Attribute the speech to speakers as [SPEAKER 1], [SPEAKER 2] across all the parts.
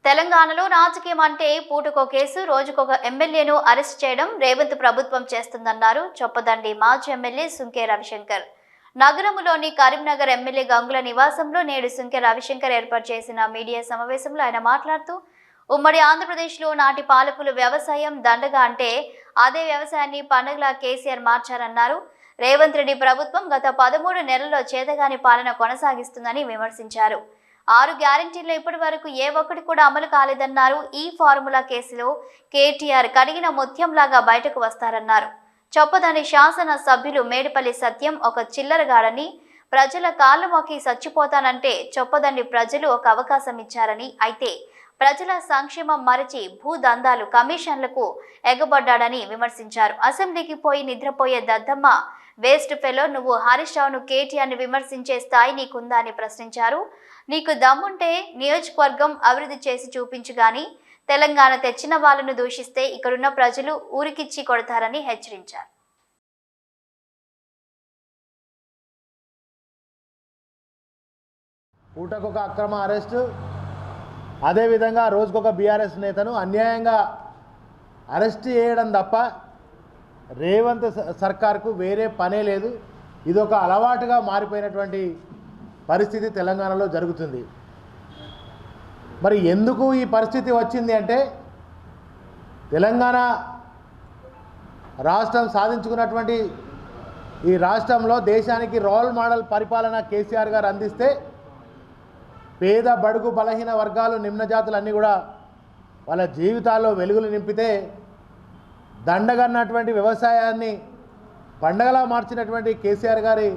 [SPEAKER 1] తెలంగాణలో రాజకీయం అంటే పూటకో కేసు రోజుకొక ఎమ్మెల్యేను అరెస్ట్ చేయడం రేవంత్ ప్రభుత్వం చేస్తుందన్నారు చొప్పదండి మాజీ ఎమ్మెల్యే సుంకే రవిశంకర్. నగరంలోని కరీంనగర్ ఎమ్మెల్యే గంగుల నివాసంలో నేడు సుంకే రవిశంకర్ ఏర్పాటు చేసిన మీడియా సమావేశంలో ఆయన మాట్లాడుతూ ఉమ్మడి ఆంధ్రప్రదేశ్లో నాటి పాలకులు వ్యవసాయం దండగా అంటే అదే వ్యవసాయాన్ని పండుగలా కేసీఆర్ మార్చారన్నారు. రేవంత్ రెడ్డి ప్రభుత్వం గత 13 నెలల్లో చేతగాని పాలన కొనసాగిస్తుందని విమర్శించారు. 6 గ్యారెంటీల్లో ఇప్పటి వరకు ఏ ఒక్కటి కూడా అమలు కాలేదన్నారు. ఈ ఫార్ములా కేసులో కేటీఆర్ కడిగిన ముత్యంలాగా బయటకు వస్తారన్నారు. చొప్పదండి శాసన సభ్యులు మేడిపల్లి సత్యం ఒక చిల్లరగాడని, ప్రజల కాళ్ళు మొక్కి చచ్చిపోతానంటే చొప్పదండి ప్రజలు ఒక అవకాశం ఇచ్చారని, అయితే ప్రజల సంక్షేమం మరచి భూదందాలు కమిషన్లకు ఎగబడ్డాడని విమర్శించారు. అసెంబ్లీకి పోయి నిద్రపోయే దద్దమ్మ వేస్ట్ ఫెలో, నువ్వు హరీష్ రావును కేటీఆర్ని విమర్శించే స్థాయి నీకుందా అని ప్రశ్నించారు. నీకు దమ్ముంటే నియోజకవర్గం అభివృద్ధి చేసి చూపించు గాని తెలంగాణ తెచ్చిన వాళ్ళను దూషిస్తే ఇక్కడున్న ప్రజలు ఊరికిచ్చి కొడతారని హెచ్చరించారు.
[SPEAKER 2] పూటకొక అక్రమ అరెస్టు, అదేవిధంగా రోజుకొక బీఆర్ఎస్ నేతను అన్యాయంగా అరెస్ట్ చేయడం తప్ప రేవంత్ సర్కార్కు వేరే పనే లేదు. ఇదొక అలవాటుగా మారిపోయినటువంటి పరిస్థితి తెలంగాణలో జరుగుతుంది. మరి ఎందుకు ఈ పరిస్థితి వచ్చింది అంటే, తెలంగాణ రాష్ట్రం సాధించుకున్నటువంటి ఈ రాష్ట్రంలో దేశానికి రోల్ మోడల్ పరిపాలన కేసీఆర్ గారు అందిస్తే పేద బడుగు బలహీన వర్గాలు నిమ్న జాతులన్నీ కూడా వాళ్ళ జీవితాల్లో వెలుగులు నింపితే, దండగన్నటువంటి వ్యవసాయాన్ని పండగలా మార్చినటువంటి కేసీఆర్ గారి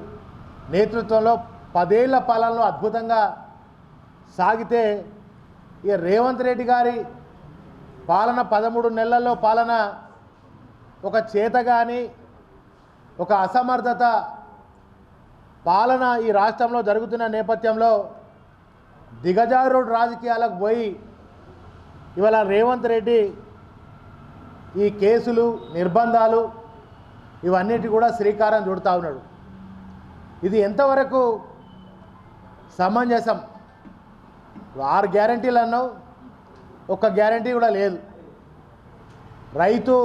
[SPEAKER 2] నేతృత్వంలో 10 ఏళ్ల పాలనలో అద్భుతంగా సాగితే, ఇక రేవంత్ రెడ్డి గారి పాలన 13 నెలల్లో పాలన ఒక చేతగాని, ఒక అసమర్థత పాలన ఈ రాష్ట్రంలో జరుగుతున్న నేపథ్యంలో దిగజారుడు రాజకీయాలకు పోయి ఇవాళ రేవంత్ రెడ్డి ఈ కేసులు, నిర్బంధాలు ఇవన్నిటి కూడా శ్రీకారం చుడుతూ ఉన్నాడు. ఇది ఎంతవరకు సమంజసం? 6 గ్యారెంటీలు అన్నావు, ఒక్క గ్యారెంటీ కూడా లేదు. రైతు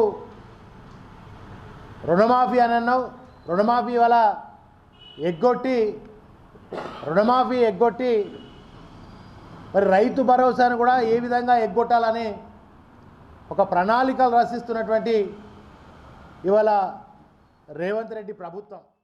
[SPEAKER 2] రుణమాఫీ అని అన్నావు, రుణమాఫీ వల్ల రుణమాఫీ ఎగ్గొట్టి మరి రైతు భరోసాను కూడా ఏ విధంగా ఎగ్గొట్టాలని ఒక ప్రణాళికలు రచిస్తున్నటువంటి ఇవాళ రేవంత్ రెడ్డి ప్రభుత్వం.